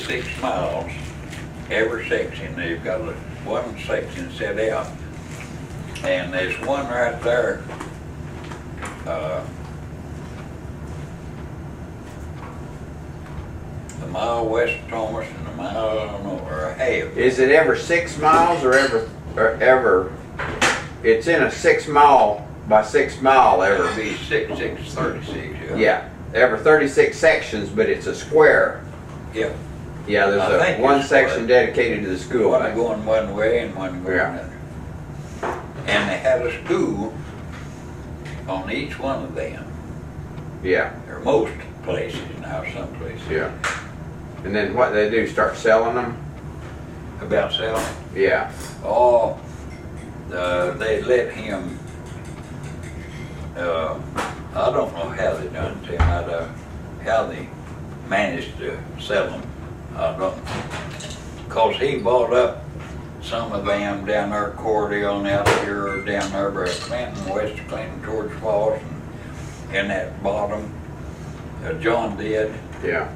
6 miles, every section, they've got one section set out. And there's one right there, a mile west of Thomas and a mile, I don't know, or a half. Is it ever 6 miles or ever, it's in a 6 mile by 6 mile It'll ever? be 36, Yeah, ever 36 sections, but it's a square. Yeah. Yeah, I there's think one it's section square. dedicated to the school. One going one way and one going Yeah. another. And they had a school on each one of them, Yeah, or most places now, some places. yeah. And then what they do, start selling them? About selling. Yeah, Oh, they let him, I don't know how they done it to him, how they managed to sell them. I don't, cause he bought up some of them down there, Cordell out here, down there by Clinton, west of Clinton towards Falls, and that bottom, John did, yeah.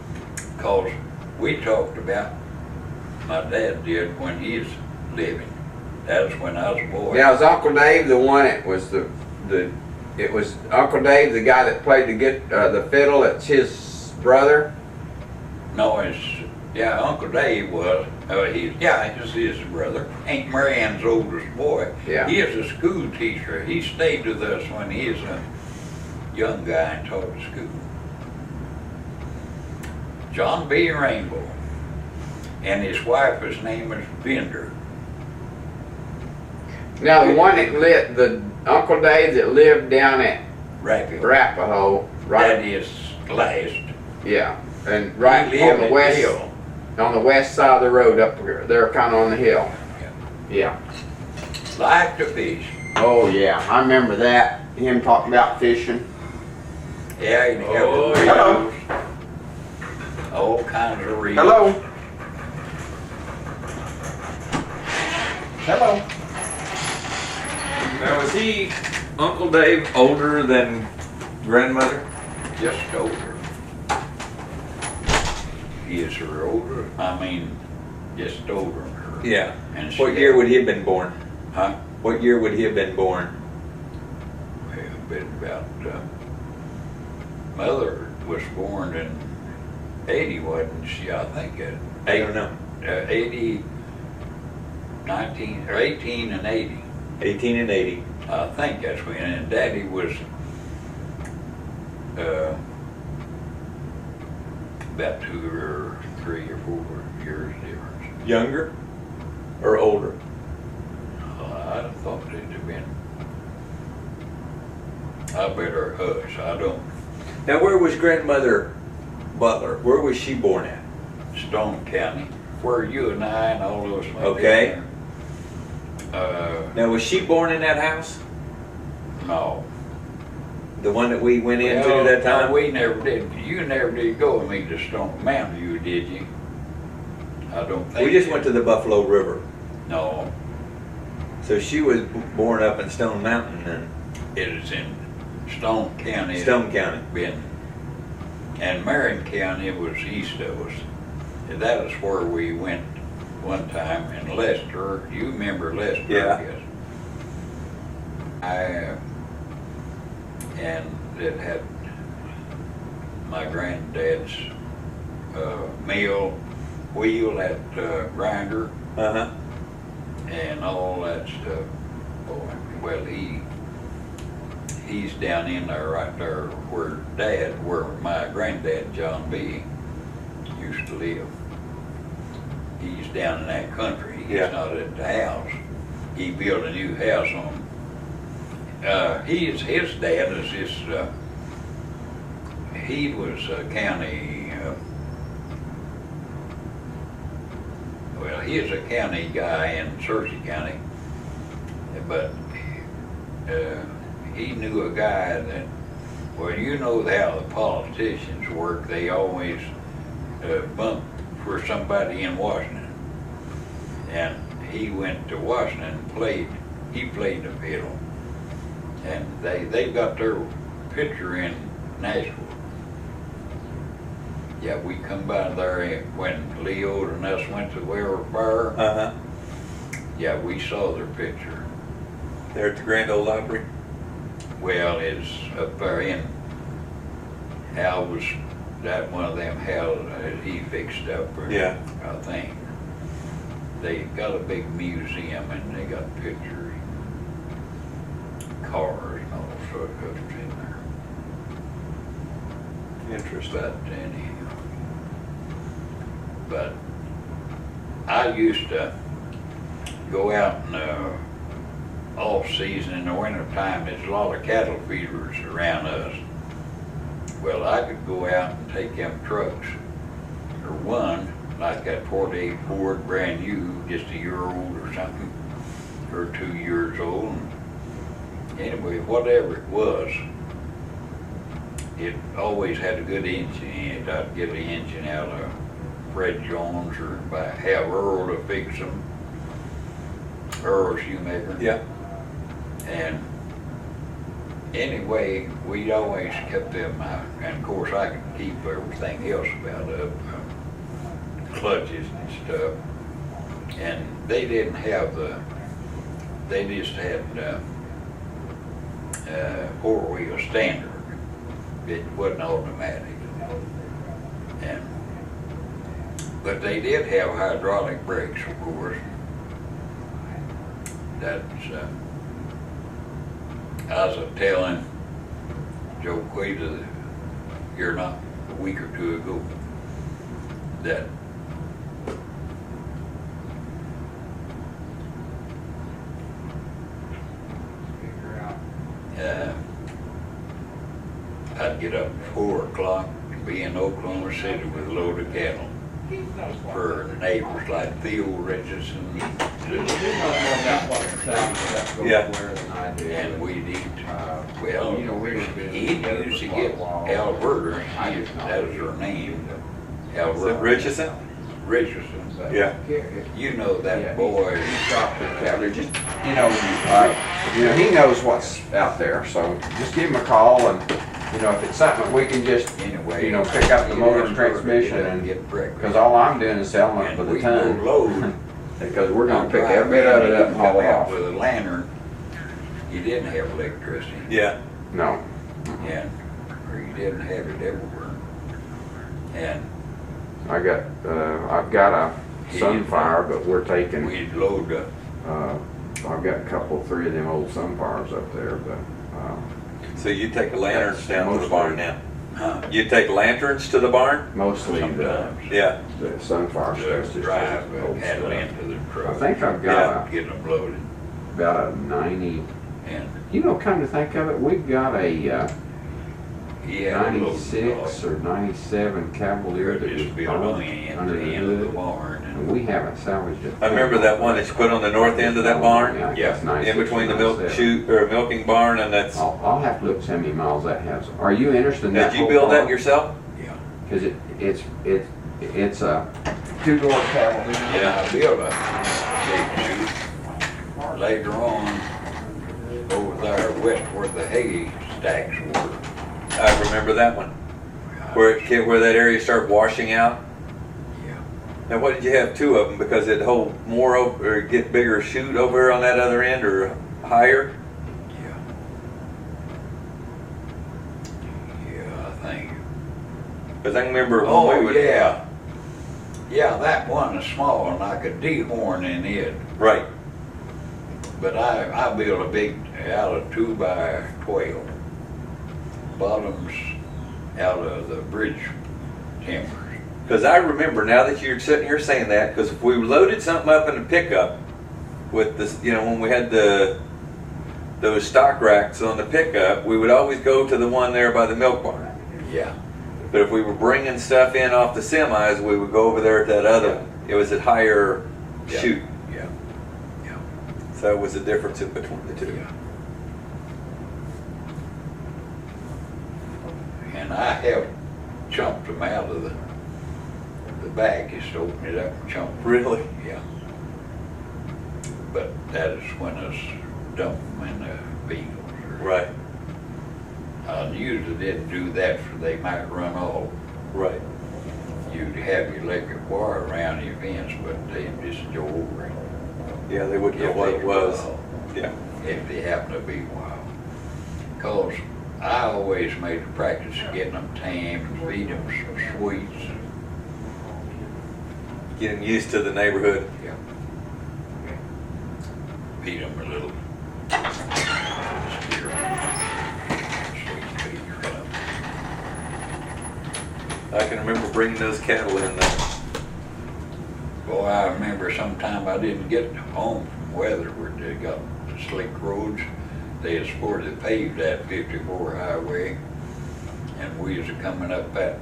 cause we talked about, my dad did when he's living. That was when I was a boy. Now, is Uncle Dave the one that was it was Uncle Dave, the guy that played the fiddle, it's his brother? No, yeah, Uncle Dave was, he's his brother. Aunt Marianne's oldest boy. Yeah. He is a school teacher. He stayed with us when he was a young guy and taught at school. John B. Rainbow. And his wife, his name is Bender. Now, the one that lived, the Uncle Dave that lived down at Rapid. Arapahoe, right? That is last. Yeah, and right He on lived the at west, Hill. on the west side of the road up here. They're kind of on the hill. Yeah. Liked to fish. Oh yeah, I remember that. Him talking about fishing. Yeah, he'd have Oh, the hello. reels. All kinds of reels. Hello. Hello. Now, was he, Uncle Dave, older than grandmother? Just older. He is her older, just older than her. Yeah. And What year would he have been born? Huh? What year would he have been born? Well, been about, mother was born in 80, wasn't she? I think I don't know. 80, 19, or 18 and 80. 18 and 80. I think that's when, and Daddy was, about 2 or 3 or 4 years difference. Younger or older? I thought it'd have been, I better hush, I don't, Now, where was grandmother Butler? Where was she born at? Stone County, where you and I and all those. may be Okay. there. Now, was she born in that house? No. The one that we went into Well, that time? no, we never did, you never did go with me to Stone Mountain View, did you? I don't think. We just went to the Buffalo River. No, So she was born up in Stone Mountain and it is in Stone County. Stone County. Been, and Marion County was east of us. And that is where we went one time in Lester. You remember Lester? Yeah. I guess. And it had my granddad's mill, wheel, that grinder, Uh-huh. and all that stuff. Boy, well, he's down in there, right there where my granddad, John B., used to live. He's down in that country. He's Yeah. not at the house. He built a new house on. His dad is this, he was a county, well, he is a county guy in Searcy County, but he knew a guy that, well, you know how the politicians work. They always bump for somebody in Washington. And he went to Washington and he played the fiddle. And they got their picture in Nashville. Yeah, we come by there when Leo and us went to Weaver Fire. Uh-huh. Yeah, we saw their picture. There at the Grand Old Library. Well, it's up there in, Hal was, that one of them Hal, he fixed up there. Yeah. I think. They got a big museum and they got pictures, cars and all sorts of stuff in there. Interesting. But anyhow, but I used to go out in the off season in the winter time. There's a lot of cattle feeders around us. Well, I could go out and take them trucks, or one like that 48 Ford, brand new, just a year old or something, or 2 years old. Anyway, whatever it was, it always had a good engine in it. I'd get the engine out of Fred Jones or have Earl to fix them. Earl Shoemaker. Yeah. And anyway, we always kept them out. And of course, I could keep everything else about up, clutches and stuff. And they didn't have they just had four-wheel standard. It wasn't automatic. But they did have hydraulic brakes, of course. That's, I was telling Joe Quita here not a week or two ago that I'd get up at 4 o'clock and be in Oklahoma City with a load of cattle for neighbors like Theo Richardson. Yeah. And we'd eat, well, he used to get Alberta, that was her name, Is it Alberta. Richardson? Richardson. Yeah. You know that boy. They're just, he knows what's out there, so just give him a call and, if it's something we can just, Anyway. pick up the motor and transmission and, because all I'm doing is selling it for the ton. Load. Because we're gonna pick every bit of it up and haul it off. With a lantern, you didn't have electricity. Yeah. No. And, or you didn't have it everywhere. And I've got a Sunfire, but we're taking, we'd load up. I've got three of them old Sunfires up there, but, So you take the lanterns down to the barn now? Huh? You take lanterns to the barn? mostly the Sometimes. Yeah. Sunfire stuff's Just just drive old cattle stuff. into the truck. I think I've got Get them loaded. about a 90, And come to think of it, we've got a he had a load 96 or 97 Cavalier that was just built on the burnt end, under the of the hood, barn. and And we haven't salvaged it. I remember that one that you put on the north end of that barn? Yeah, Yeah. that's 96 In between the or milk 97. chute, or milking barn and that's, I'll have to look to see how many miles that has. Are you interested in that? did you build that yourself? yeah. Because it's a two-door Cavalier. Yeah, I built a big chute later on over there west where the hay stacks were. I remember that one. Where that area started washing out? Yeah. Now what did you have, two of them, because it'd hold more over, or get bigger chute over on that other end, or higher? Yeah. Yeah, I think. Because I remember when Oh, we would. yeah. Yeah, that one is small, like a dehorn in it. Right. But I built a big, out of 2 by 12. Bottoms out of the bridge timbers. Because I remember, now that you're sitting here saying that, because if we loaded something up in a pickup with this, when we had those stock racks on the pickup, we would always go to the one there by the milk barn. Yeah. But if we were bringing stuff in off the semis, we would go over there at that other one. It was at higher Yeah. chute. Yeah. Yeah. So that was the difference in between the two. Yeah. And I have chumped them out of the back, just opened it up and chumped them. Really? Yeah. But that is when us dump them in the fields. Right. I usually didn't do that, for they might run off. Right. you'd have your electric wire around your fence, but they just go over it. Yeah, they wouldn't know If what they it was. were, Yeah. if they happen to be wild. Cause I always made a practice of getting them tame and feed them some sweets. Getting used to the neighborhood. Yeah. Feed them a little sweet feed or something. I can remember bringing those cattle in though. Boy, I remember sometime I didn't get home from Weatherford. They got slick roads. They had supported paved that 54 highway, and we was coming up that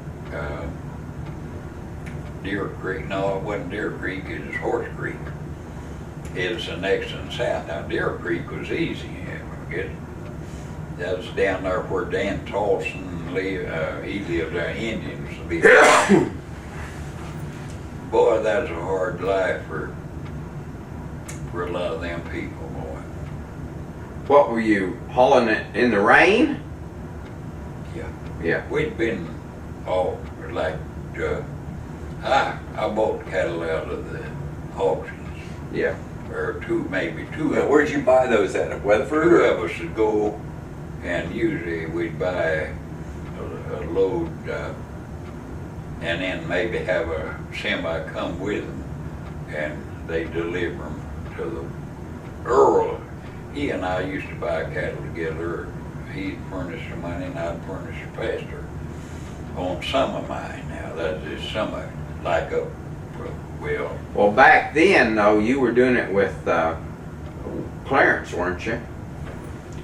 Deer Creek. No, it wasn't Deer Creek. It was Horse Creek. It was the next and south. Now Deer Creek was easy. That was down there where Dan Tolson lived. He lived there. Indians lived there. Boy, that was a hard life for a lot of them people, boy. What were you hauling it in the rain? Yeah. Yeah. We'd been all like, I bought cattle out of the auctions, Yeah. or maybe two Now, of where'd you buy those at Weatherford? Two Or? of us would go, and usually we'd buy a load, and then maybe have a semi come with them, and they deliver them to the Earl. He and I used to buy cattle together. He'd furnish the money and I'd furnish the pasture on some of mine. Now that's just some of it, like up, well, Well, back then, though, you were doing it with Clarence, weren't you?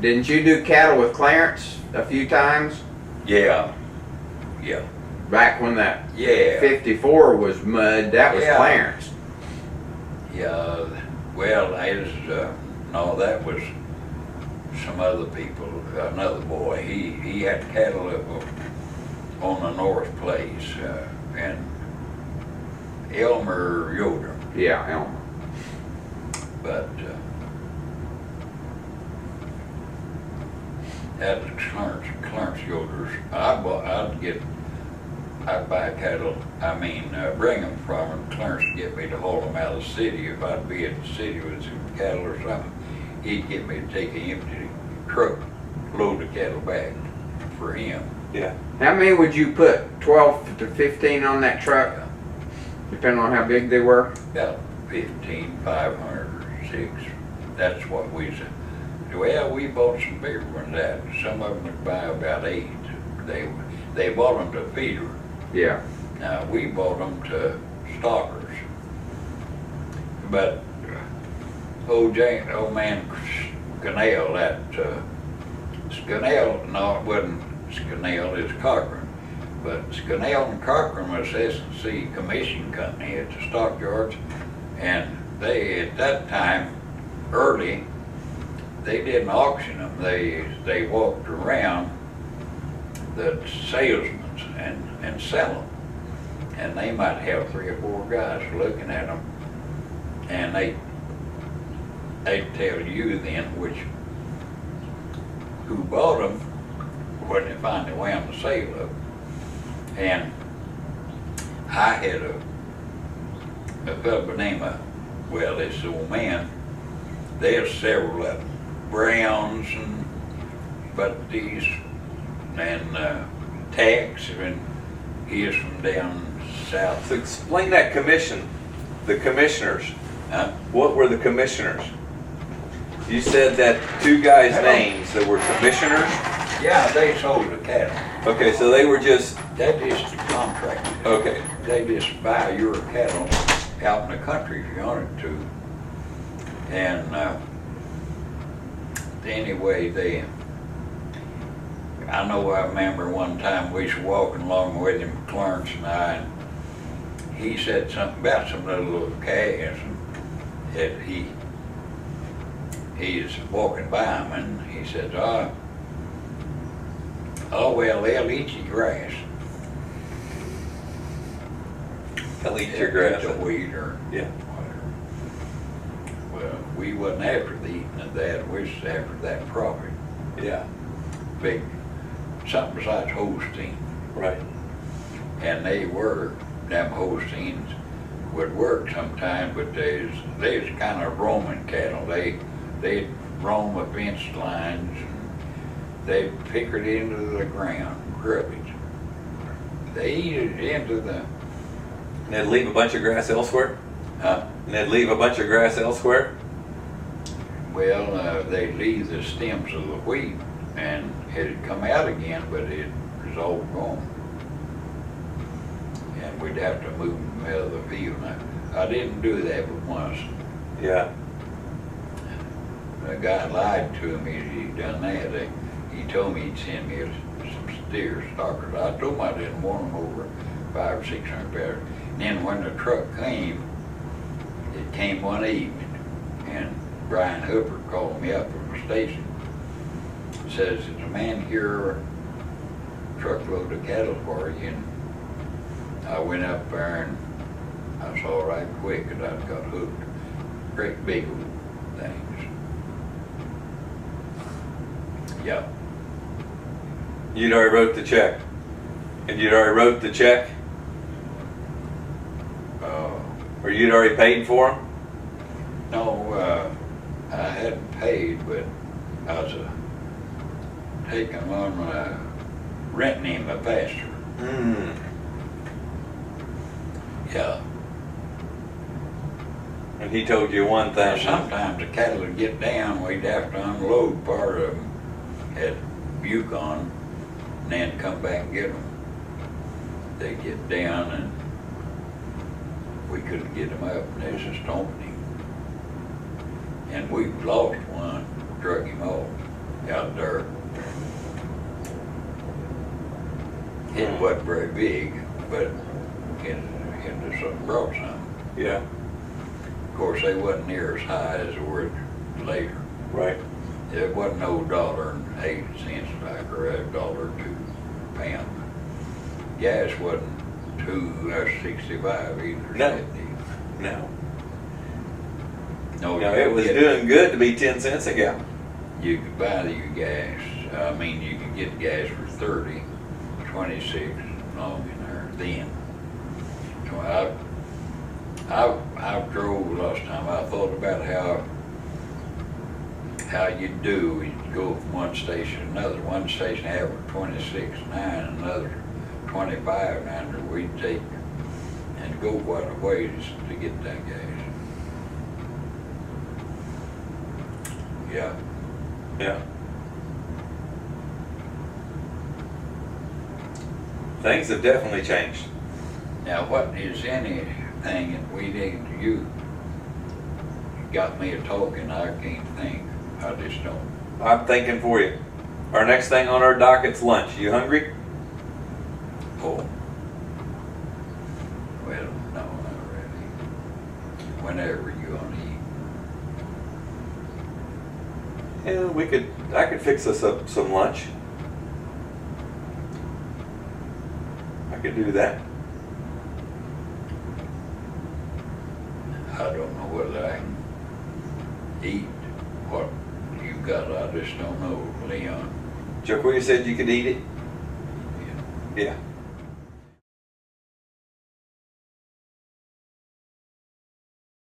Didn't you do cattle with Clarence a few times? yeah, Back when that yeah. 54 was mud, that was Yeah. Clarence. Yeah, well, no, that was some other people, another boy. He had cattle up on the North Place, and Elmer Yoder, Yeah, Elmer. but that was Clarence Yoder's. I'd buy cattle, bring them from him. Clarence would get me to haul them out of the city. If I'd be at the city with some cattle or something, he'd get me to take an empty truck, load the cattle back for him. Yeah. How many would you put? 12 to 15 on that truck? Depending on how big they were? About 15, 500 or 6. That's what we said. Well, we bought some bigger ones that. Some of them would buy about 8. They bought them to feeder. Yeah. Now, we bought them to stockers. But old man Scannell, Scannell, no, it wasn't Scannell, it was Cochran. But Scannell and Cochran was S&C commission company at the stockyards, and they, at that time, early, they didn't auction them. They walked around the salesmen and sell them. And they might have 3 or 4 guys looking at them, and they'd tell you then who bought them when they finally wound the sale up. And I had a fellow by the name of, well, this old man, there's several of them, Browns and Butties and Tax, and he is from down south. So explain that commission, the commissioners. Huh? What were the commissioners? You said that 2 guys' names that were commissioners? Yeah, they sold the cattle. Okay, so they were just, That is contracted. okay. They just buy your cattle out in the country if you wanted to. And anyway, I remember one time we was walking along with him, Clarence and I, and he said something about some little calves, and he's walking by him, and he said, oh well, they'll eat your grass. They'll eat your grass. Eat the wheat or Yeah. whatever. Well, we wasn't after the eating of that, we was after that profit. Yeah. Big, something besides Holstein. Right. And they were them Holsteins would work sometimes, but they's kind of roaming cattle. They'd roam a fence lines, and they'd pick it into the ground, grub it. They eat it into the, And they'd leave a bunch of grass elsewhere? uh, And they'd leave a bunch of grass elsewhere? well, they'd leave the stems of the wheat, and it'd come out again, but it was all gone. And we'd have to move them out of the field. I didn't do that but once. Yeah. The guy lied to me that he'd done that. He told me he'd send me some steer stalkers. I told him I didn't want them over 500 or 600 pounds. And then when the truck came, it came one evening, and Brian Hooper called me up from the station. Says, "Is a man here a truckload of cattle for you?" And I went up there and I saw right quick that I'd got hooked. Great big things. Yeah. You'd already wrote the check. And you'd already wrote the check? Or you'd already paid for them? No, I hadn't paid, but I was taking on, renting him a pasture. Hmm. Yeah. And he told you one Now, thing. sometimes the cattle would get down, we'd have to unload part of them at Yukon and then come back and get them. They'd get down and we couldn't get them up, and there's a stomping. And we lost one, drug him off out there. It wasn't very big, but it brought some. Yeah. Of course, they wasn't near as high as they were later. Right. It wasn't no $1.08 back or $1.02 a pound. Gas wasn't $2.65 either. No. 70. No. No, No, you it could was get- doing good to be 10 cents a gallon. You could buy your gas. I mean, you could get gas for 30, 26 long in there then. So I drove last time. I thought about how you do. You'd go from one station to another. One station have 26.9, another 25.9. We'd take and go quite a ways to get that gas. Yeah. Yeah. Things have definitely changed. Now, what is anything that we need to you got me a talking, I can't think. I just don't. I'm thinking for you. Our next thing on our docket's lunch. You hungry? Oh. Well, no, not really. Whenever you want to eat. Yeah, I could fix us up some lunch. I could do that. I don't know whether I can eat what you got. I just don't know, Leon. Jaquia said you could eat it? Yeah. Yeah.